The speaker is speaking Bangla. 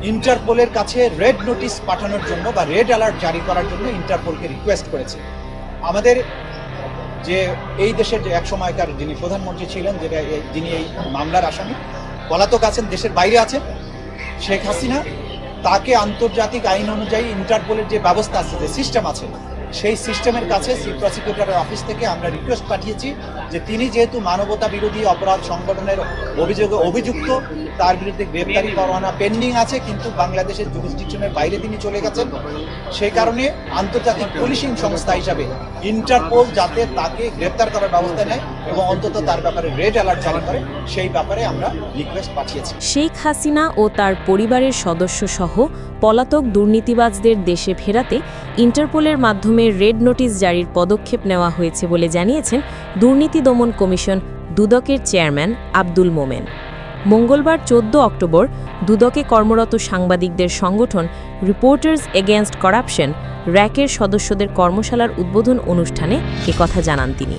ইন্টারপোলের কাছে রেড নোটিশ পাঠানোর জন্য বা রেড অ্যালার্ট জারি করার জন্য ইন্টারপোলকে রিকোয়েস্ট করেছে। আমাদের যে এই দেশের যে এক সময়কার যিনি প্রধানমন্ত্রী ছিলেন, যিনি এই মামলার আসামি, পলাতক আছেন, দেশের বাইরে আছেন, শেখ হাসিনা, তাকে আন্তর্জাতিক আইন অনুযায়ী ইন্টারপোলের যে ব্যবস্থা আছে, যে সিস্টেম আছে, সেই সিস্টেমের কাছে চিফ প্রসিকিউটরের অফিস থেকে আমরা রিকোয়েস্ট পাঠিয়েছি যে তিনি যেহেতু মানবতা বিরোধী অপরাধ সংগঠনের অভিযোগে অভিযুক্ত, তার বিরুদ্ধে গ্রেপ্তারি পরোয়ানা পেন্ডিং আছে, কিন্তু বাংলাদেশের জুরিসডিকশনের বাইরে তিনি চলে গেছেন, সেই কারণে আন্তর্জাতিক পুলিশিং সংস্থা হিসাবে ইন্টারপোল যাতে তাকে গ্রেপ্তার করার ব্যবস্থা নেয় এবং অন্তত তার ব্যাপারে রেড অ্যালার্ট জারি করে, সেই ব্যাপারে আমরা রিকোয়েস্ট পাঠিয়েছি। শেখ হাসিনা ও তার পরিবারের সদস্য সহ পলাতক দুর্নীতিবাজদের দেশে ফেরাতে ইন্টারপোলের মাধ্যমে রেড নোটিশ জারির পদক্ষেপ নেওয়া হয়েছে বলে জানিয়েছেন দুর্নীতি দমন কমিশন দুদকের চেয়ারম্যান আব্দুল মোমেন। মঙ্গলবার 14 অক্টোবর দুদকে কর্মরত সাংবাদিকদের সংগঠন রিপোর্টার্স এগেইনস্ট করাপশন র্যাকের সদস্যদের কর্মশালার উদ্বোধন অনুষ্ঠানে একথা জানান তিনি।